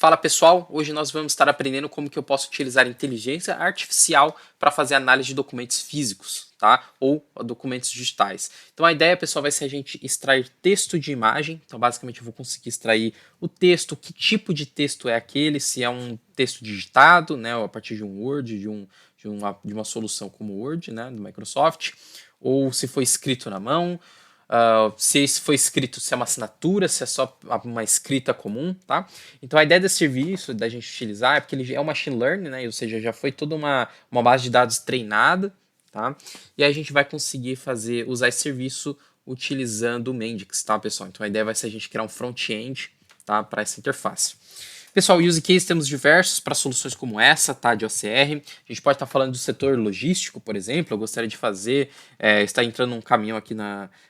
Fala pessoal, hoje nós vamos estar aprendendo como que eu posso utilizar inteligência artificial para fazer análise de documentos físicos, tá? Ou documentos digitais. Então a ideia, pessoal, vai ser a gente extrair texto de imagem. Então basicamente eu vou conseguir extrair o texto, que tipo de texto é aquele, se é um texto digitado, né, ou a partir de um Word, de uma solução como o Word, né, do Microsoft, ou se foi escrito na mão. Se foi escrito, se é uma assinatura, se é só uma escrita comum, tá? Então a ideia desse serviço, da gente utilizar, é porque ele é um machine learning, né? Ou seja, já foi toda uma base de dados treinada, tá? E aí a gente vai conseguir usar esse serviço utilizando o Mendix, tá, pessoal? Então a ideia vai ser a gente criar um front-end, tá, para essa interface. Pessoal, use case temos diversos para soluções como essa, tá, de OCR. A gente pode estar falando do setor logístico, por exemplo. Eu gostaria de está entrando um caminhão aqui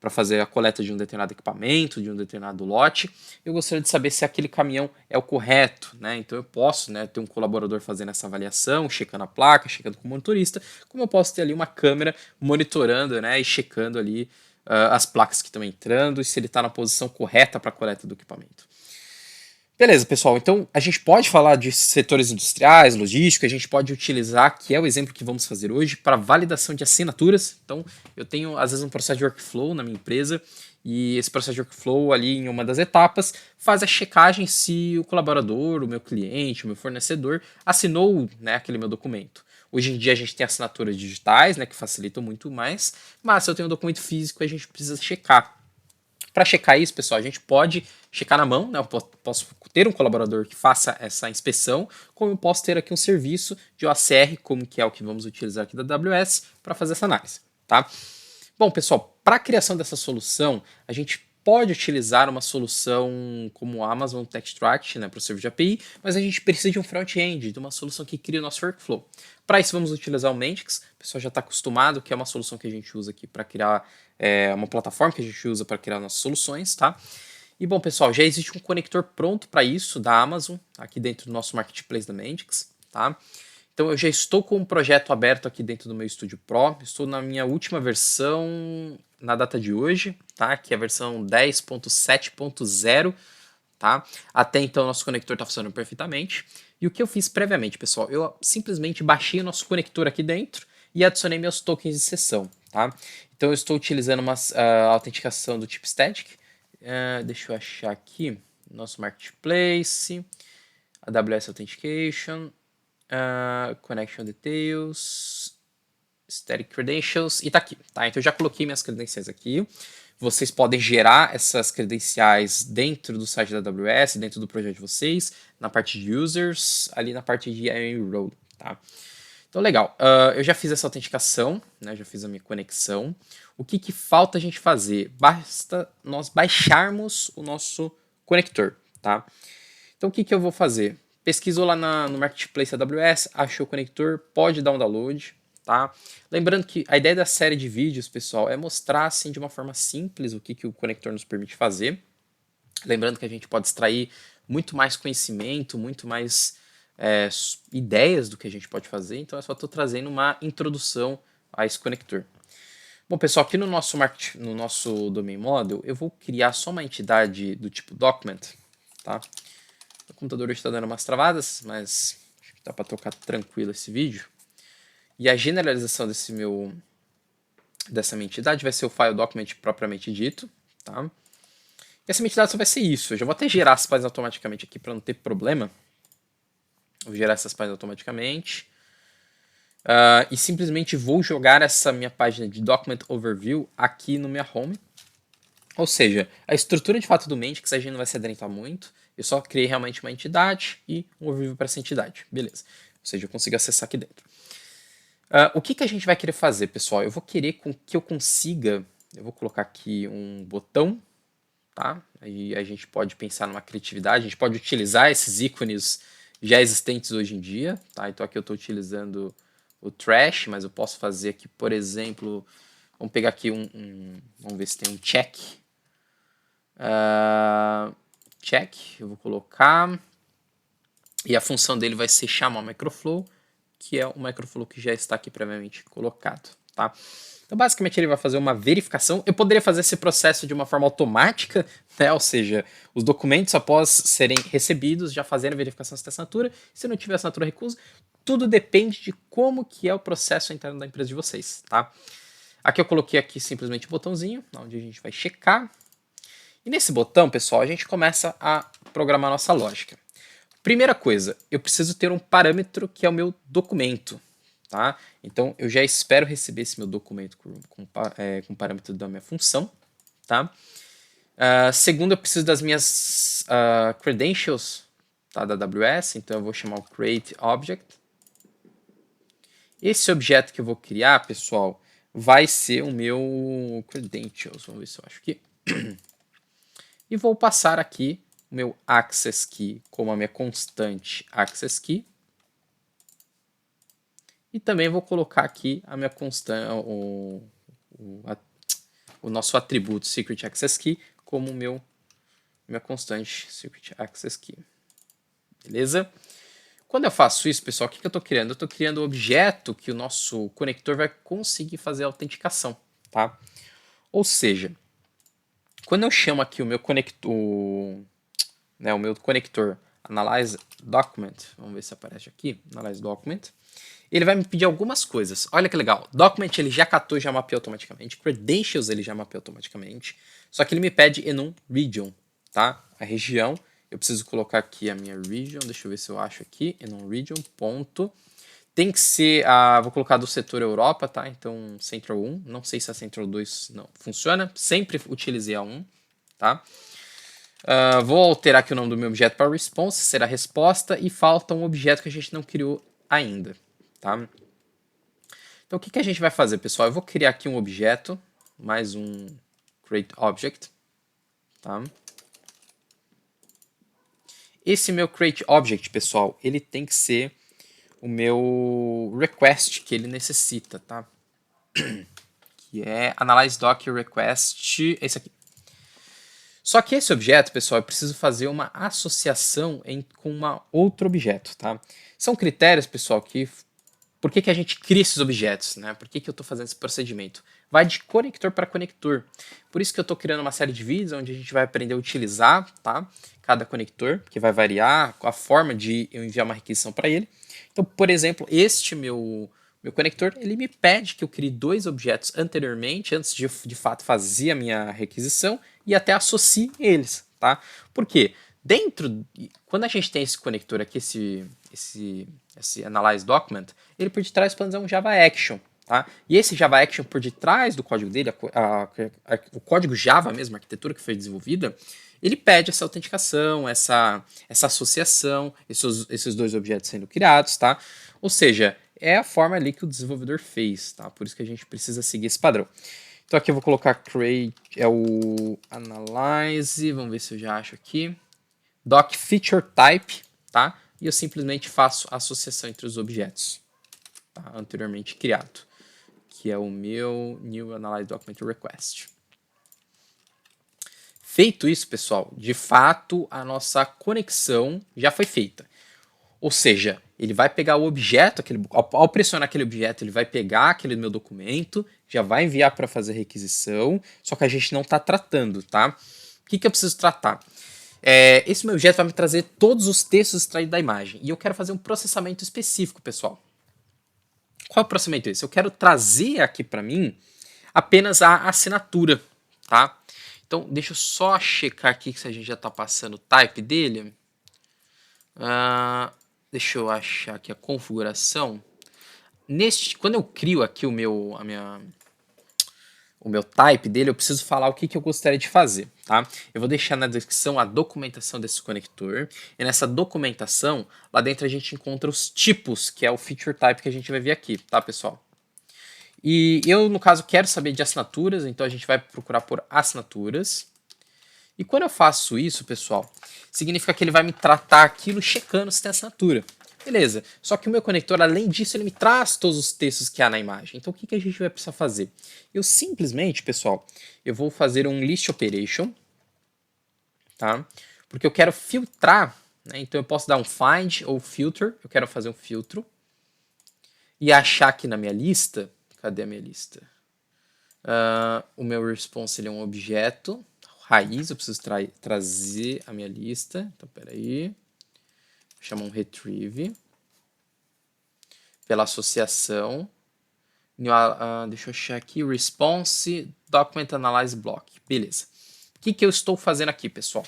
para fazer a coleta de um determinado equipamento, de um determinado lote. Eu gostaria de saber se aquele caminhão é o correto, né? Então eu posso, né, ter um colaborador fazendo essa avaliação, checando a placa, checando com o motorista, como eu posso ter ali uma câmera monitorando, né, e checando ali as placas que estão entrando e se ele está na posição correta para a coleta do equipamento. Beleza, pessoal. Então, a gente pode falar de setores industriais, logística, a gente pode utilizar, que é o exemplo que vamos fazer hoje, para validação de assinaturas. Então, eu tenho, às vezes, um processo de workflow na minha empresa, e esse processo de workflow, ali em uma das etapas, faz a checagem se o colaborador, o meu cliente, o meu fornecedor, assinou, né, aquele meu documento. Hoje em dia a gente tem assinaturas digitais, né, que facilitam muito mais, mas se eu tenho um documento físico, a gente precisa checar. Para checar isso, pessoal, a gente pode checar na mão, né? Eu posso ter um colaborador que faça essa inspeção, como eu posso ter aqui um serviço de OCR, como que é o que vamos utilizar aqui da AWS, para fazer essa análise, tá? Bom, pessoal, para a criação dessa solução, a gente pode utilizar uma solução como o Amazon Textract, né, para o serviço de API, mas a gente precisa de um front-end, de uma solução que cria o nosso workflow. Para isso, vamos utilizar o Mendix. O pessoal já está acostumado, que é uma solução que a gente usa aqui para criar, uma plataforma que a gente usa para criar nossas soluções, tá? E bom, pessoal, já existe um conector pronto para isso da Amazon, aqui dentro do nosso marketplace da Mendix, tá? Então eu já estou com um projeto aberto aqui dentro do meu Studio Pro, estou na minha última versão na data de hoje, tá? Que é a versão 10.7.0, tá? Até então nosso conector está funcionando perfeitamente. E o que eu fiz previamente, pessoal? Eu simplesmente baixei o nosso conector aqui dentro e adicionei meus tokens de sessão, tá? Então eu estou utilizando uma autenticação do tipo static. Deixa eu achar aqui, nosso marketplace, AWS Authentication, Connection Details, Static Credentials, e tá aqui, tá? Então eu já coloquei minhas credenciais aqui. Vocês podem gerar essas credenciais dentro do site da AWS, dentro do projeto de vocês, na parte de Users, ali na parte de Enroll, tá? Então, legal. Eu já fiz essa autenticação, né? Já fiz a minha conexão. O que falta a gente fazer? Basta nós baixarmos o nosso conector, tá? Então, o que eu vou fazer? Pesquisou lá no Marketplace AWS, achou o conector, pode dar um download, tá? Lembrando que a ideia da série de vídeos, pessoal, é mostrar, assim, de uma forma simples o que o conector nos permite fazer. Lembrando que a gente pode extrair muito mais conhecimento, muito mais ideias do que a gente pode fazer, então eu só estou trazendo uma introdução a esse conector. Bom, pessoal, aqui no nosso domain model, eu vou criar só uma entidade do tipo document, tá? O computador está dando umas travadas, mas acho que dá para tocar tranquilo esse vídeo. E a generalização dessa minha entidade vai ser o file document propriamente dito, tá? E essa minha entidade só vai ser isso. Eu já vou até gerar as páginas automaticamente aqui para não ter problema. Vou gerar essas páginas automaticamente. E simplesmente vou jogar essa minha página de Document Overview aqui no minha home. Ou seja, a estrutura de fato do Mendix a gente não vai se adentrar muito. Eu só criei realmente uma entidade e um overview para essa entidade. Beleza. Ou seja, eu consigo acessar aqui dentro. O que a gente vai querer fazer, pessoal? Eu vou querer que eu consiga... Eu vou colocar aqui um botão, tá? Aí a gente pode pensar numa criatividade, a gente pode utilizar esses ícones já existentes hoje em dia, tá? Então aqui eu estou utilizando o trash, mas eu posso fazer aqui, por exemplo, vamos pegar aqui vamos ver se tem um check. Check, eu vou colocar, e a função dele vai ser chamar o microflow, que é o microflow que já está aqui previamente colocado, tá? Então, basicamente, ele vai fazer uma verificação. Eu poderia fazer esse processo de uma forma automática, né? Ou seja, os documentos, após serem recebidos, já fazerem a verificação se tem assinatura. Se não tiver assinatura, recusa. Tudo depende de como que é o processo interno da empresa de vocês, tá? Aqui eu coloquei aqui simplesmente o botãozinho, onde a gente vai checar. E nesse botão, pessoal, a gente começa a programar nossa lógica. Primeira coisa, eu preciso ter um parâmetro que é o meu documento. Tá? Então, eu já espero receber esse meu documento com parâmetro da minha função. Tá? Segundo, eu preciso das minhas credentials, tá, da AWS. Então, eu vou chamar o create object. Esse objeto que eu vou criar, pessoal, vai ser o meu credentials. Vamos ver se eu acho aqui. E vou passar aqui o meu access key como a minha constante access key. E também vou colocar aqui a minha constante, o nosso atributo secret access key como minha constante secret access key. Beleza? Quando eu faço isso, pessoal, o que eu estou criando? Eu estou criando um objeto que o nosso conector vai conseguir fazer a autenticação, tá? Ou seja, quando eu chamo aqui o meu conector, né, o meu conector analyze document, vamos ver se aparece aqui, analyze document, ele vai me pedir algumas coisas. Olha que legal. Document ele já catou, já mapeou automaticamente. Credentials ele já mapeou automaticamente. Só que ele me pede enum region, tá? A região. Eu preciso colocar aqui a minha region. Deixa eu ver se eu acho aqui. Enum region, ponto. Tem que ser, vou colocar do setor Europa, tá? Então, Central 1. Não sei se a Central 2 não funciona. Sempre utilizei a 1, tá? Vou alterar aqui o nome do meu objeto para response, será resposta. E falta um objeto que a gente não criou ainda. Tá? Então, o que a gente vai fazer, pessoal? Eu vou criar aqui um objeto, mais um create object. Tá? Esse meu create object, pessoal, ele tem que ser o meu request que ele necessita, tá? Que é analyze doc request, esse aqui. Só que esse objeto, pessoal, eu preciso fazer uma associação com um outro objeto, tá? São critérios, pessoal, que por que a gente cria esses objetos, né? Por que eu estou fazendo esse procedimento? Vai de conector para conector. Por isso que eu estou criando uma série de vídeos onde a gente vai aprender a utilizar, tá, cada conector, que vai variar a forma de eu enviar uma requisição para ele. Então, por exemplo, este meu conector, ele me pede que eu crie dois objetos anteriormente, antes de fato fazer a minha requisição, e até associe eles, tá? Por quê? Quando a gente tem esse conector aqui, esse Analyze Document, ele por detrás pode fazer um Java Action, tá? E esse Java Action por detrás do código dele, o código Java mesmo, a arquitetura que foi desenvolvida, ele pede essa autenticação, essa associação, esses dois objetos sendo criados, tá? Ou seja, é a forma ali que o desenvolvedor fez, tá? Por isso que a gente precisa seguir esse padrão. Então aqui eu vou colocar create, é o analyze, vamos ver se eu já acho aqui. Doc feature type, tá? E eu simplesmente faço a associação entre os objetos, tá? Anteriormente criado, que é o meu new analyze document request. Feito isso, pessoal, de fato a nossa conexão já foi feita. Ou seja, ele vai pegar o objeto, ao pressionar aquele objeto, ele vai pegar aquele meu documento, já vai enviar para fazer requisição, só que a gente não está tratando, tá? O que eu preciso tratar? Esse meu objeto vai me trazer todos os textos extraídos da imagem. E eu quero fazer um processamento específico, pessoal. Qual é o processamento esse? Eu quero trazer aqui para mim apenas a assinatura, tá? Então, deixa eu só checar aqui se a gente já está passando o type dele. Deixa eu achar aqui a configuração. Quando eu crio aqui o meu type dele, eu preciso falar o que eu gostaria de fazer, tá? Eu vou deixar na descrição a documentação desse conector, e nessa documentação, lá dentro a gente encontra os tipos, que é o feature type que a gente vai ver aqui, tá, pessoal? E eu, no caso, quero saber de assinaturas, então a gente vai procurar por assinaturas. E quando eu faço isso, pessoal, significa que ele vai me tratar aquilo checando se tem assinatura. Beleza, só que o meu conector, além disso, ele me traz todos os textos que há na imagem. Então, o que a gente vai precisar fazer? Eu simplesmente, pessoal, eu vou fazer um list operation, tá? Porque eu quero filtrar, né? Então, eu posso dar um find ou filter, eu quero fazer um filtro, e achar aqui na minha lista, Cadê a minha lista? O meu response ele é um objeto raiz, eu preciso trazer a minha lista. Então, peraí. Vou chamar um retrieve. Pela associação. Deixa eu achar aqui. Response Document Analyze Block. Beleza. O que eu estou fazendo aqui, pessoal?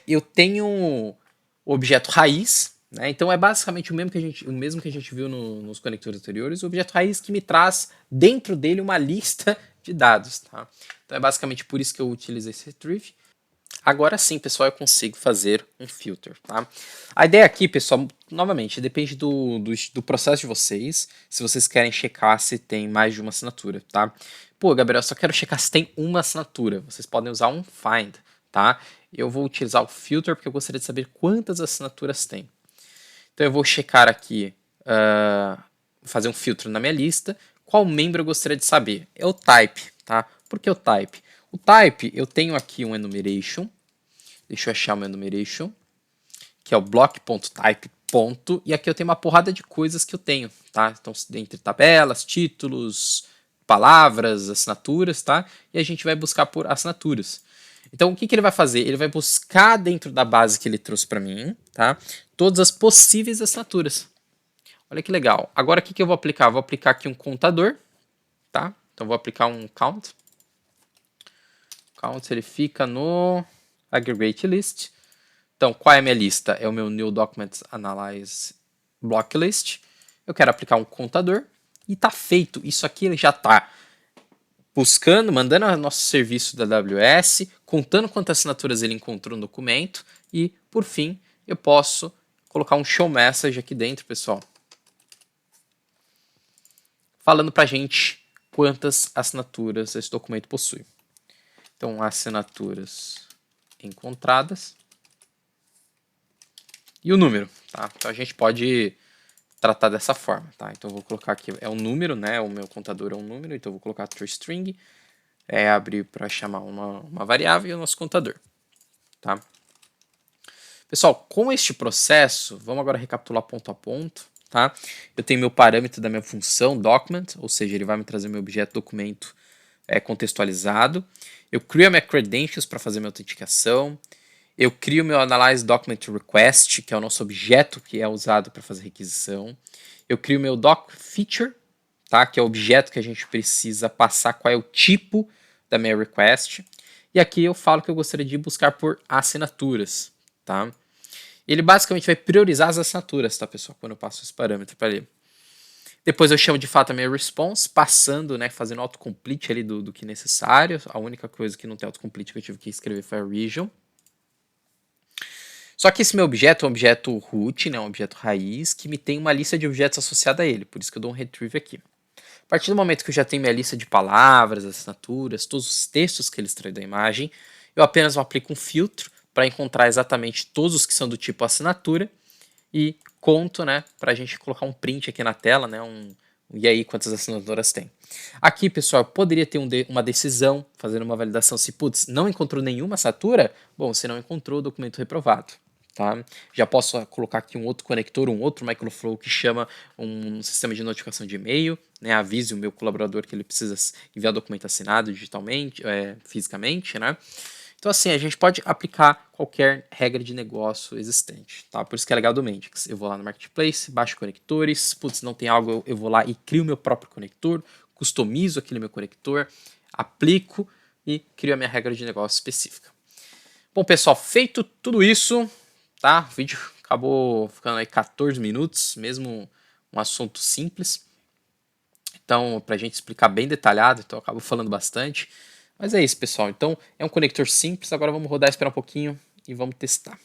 Eu tenho o objeto raiz, né? Então é basicamente o mesmo que a gente viu nos conectores anteriores, o objeto raiz que me traz dentro dele uma lista de dados. Tá? Então é basicamente por isso que eu utilizo esse retrieve. Agora sim, pessoal, eu consigo fazer um filter. Tá? A ideia aqui, pessoal, novamente, depende do processo de vocês, se vocês querem checar se tem mais de uma assinatura. Tá? Pô, Gabriel, eu só quero checar se tem uma assinatura. Vocês podem usar um find. Tá? Eu vou utilizar o filter porque eu gostaria de saber quantas assinaturas tem. Então eu vou checar aqui, fazer um filtro na minha lista. Qual membro eu gostaria de saber? É o type, tá? Por que o type? O type, eu tenho aqui um enumeration. Deixa eu achar o meu enumeration, que é o block.type. E aqui eu tenho uma porrada de coisas que eu tenho, tá? Então, entre tabelas, títulos, palavras, assinaturas, tá? E a gente vai buscar por assinaturas. Então, o que ele vai fazer? Ele vai buscar dentro da base que ele trouxe para mim, tá? Todas as possíveis assinaturas. Olha que legal. Agora, o que eu vou aplicar? Vou aplicar aqui um contador, tá? Então, vou aplicar um count. Count, ele fica no aggregate list. Então, qual é a minha lista? É o meu new document analyze block list. Eu quero aplicar um contador e tá feito. Isso aqui ele já está buscando, mandando o nosso serviço da AWS, contando quantas assinaturas ele encontrou no documento e, por fim, eu posso colocar um show message aqui dentro, pessoal, falando pra gente quantas assinaturas esse documento possui. Então, assinaturas encontradas e o número, tá? Então, a gente pode tratar dessa forma, tá? Então, eu vou colocar aqui, é um número, né? O meu contador é um número, então eu vou colocar toString, abrir para chamar uma variável e o nosso contador, tá? Pessoal, com este processo, vamos agora recapitular ponto a ponto, tá? Eu tenho meu parâmetro da minha função, document, ou seja, ele vai me trazer meu objeto documento contextualizado. Eu crio a minha credentials para fazer minha autenticação. Eu crio meu Analyze Document Request, que é o nosso objeto que é usado para fazer requisição. Eu crio meu Doc Feature, tá? Que é o objeto que a gente precisa passar qual é o tipo da minha request. E aqui eu falo que eu gostaria de buscar por assinaturas, tá? Ele basicamente vai priorizar as assinaturas, tá, pessoal? Quando eu passo esse parâmetro para ele. Depois eu chamo de fato a minha response, passando, né, fazendo autocomplete ali do que necessário. A única coisa que não tem autocomplete que eu tive que escrever foi a region. Só que esse meu objeto é um objeto root, né, um objeto raiz, que me tem uma lista de objetos associada a ele. Por isso que eu dou um retrieve aqui. A partir do momento que eu já tenho minha lista de palavras, assinaturas, todos os textos que ele extrai da imagem, eu apenas aplico um filtro para encontrar exatamente todos os que são do tipo assinatura e conto, né, para a gente colocar um print aqui na tela, né, e aí quantas assinaturas tem. Aqui, pessoal, poderia ter uma decisão, fazendo uma validação se, putz, não encontrou nenhuma assinatura, bom, você não encontrou o documento reprovado. Tá? Já posso colocar aqui um outro conector, um outro microflow que chama um sistema de notificação de e-mail, né? Avise o meu colaborador que ele precisa enviar documento assinado digitalmente, fisicamente, né? Então, assim, a gente pode aplicar qualquer regra de negócio existente, tá? Por isso que é legal do Mendix. Eu vou lá no Marketplace, baixo conectores, putz, não tem algo, eu vou lá e crio meu próprio conector, customizo aquele meu conector, aplico e crio a minha regra de negócio específica. Bom, pessoal, feito tudo isso, tá? O vídeo acabou ficando aí 14 minutos, mesmo um assunto simples. Então, pra gente explicar bem detalhado, então eu acabo falando bastante. Mas é isso, pessoal. Então, é um conector simples. Agora vamos rodar, esperar um pouquinho e vamos testar.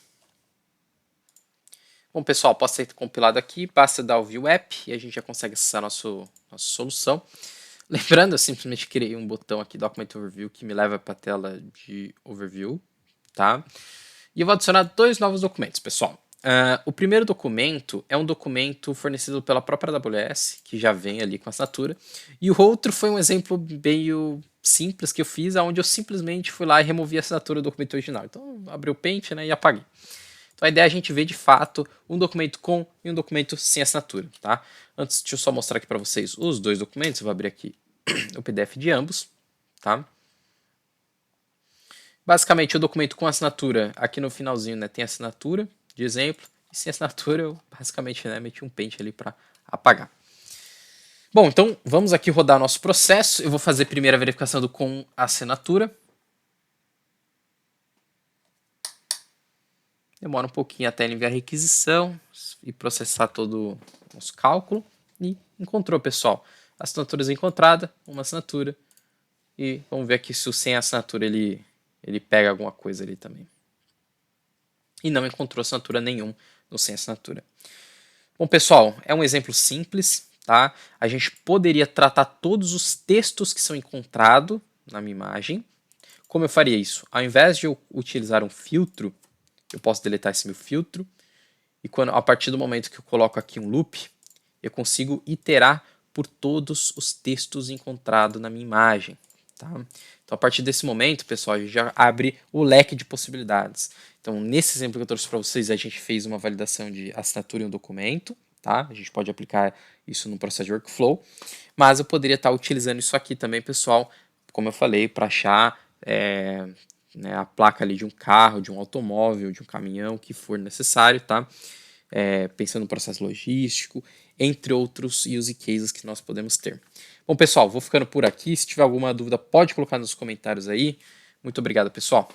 Bom, pessoal, após ser compilado aqui, basta dar o View App e a gente já consegue acessar a nossa solução. Lembrando, eu simplesmente criei um botão aqui, Document Overview, que me leva para a tela de Overview, tá? E eu vou adicionar dois novos documentos, pessoal. O primeiro documento é um documento fornecido pela própria AWS, que já vem ali com assinatura. E o outro foi um exemplo meio simples que eu fiz, onde eu simplesmente fui lá e removi a assinatura do documento original. Então, abri o Paint, né, e apaguei. Então a ideia é a gente ver de fato um documento com e um documento sem assinatura, tá? Antes, deixa eu só mostrar aqui para vocês os dois documentos. Eu vou abrir aqui o PDF de ambos, tá? Basicamente, o documento com assinatura, aqui no finalzinho, né, tem assinatura de exemplo, e sem assinatura eu basicamente, né, meti um pente ali para apagar. Bom, então vamos aqui rodar nosso processo. Eu vou fazer primeiro a verificação do com assinatura. Demora um pouquinho até ele enviar a requisição e processar todo o nosso cálculo. E encontrou, pessoal. Assinaturas encontrada, uma assinatura. E vamos ver aqui se o sem assinatura ele pega alguma coisa ali também. E não encontrou assinatura nenhum no sem assinatura. Bom, pessoal, é um exemplo simples, tá? A gente poderia tratar todos os textos que são encontrados na minha imagem. Como eu faria isso? Ao invés de eu utilizar um filtro, eu posso deletar esse meu filtro. E a partir do momento que eu coloco aqui um loop, eu consigo iterar por todos os textos encontrados na minha imagem. Tá? Então, a partir desse momento, pessoal, a gente já abre o leque de possibilidades. Então, nesse exemplo que eu trouxe para vocês, a gente fez uma validação de assinatura em um documento. Tá? A gente pode aplicar isso no processo de workflow. Mas eu poderia estar utilizando isso aqui também, pessoal, como eu falei, para achar né, a placa ali de um carro, de um automóvel, de um caminhão, o que for necessário, tá? Pensando no processo logístico, entre outros use cases que nós podemos ter. Bom, pessoal, vou ficando por aqui. Se tiver alguma dúvida, pode colocar nos comentários aí. Muito obrigado, pessoal.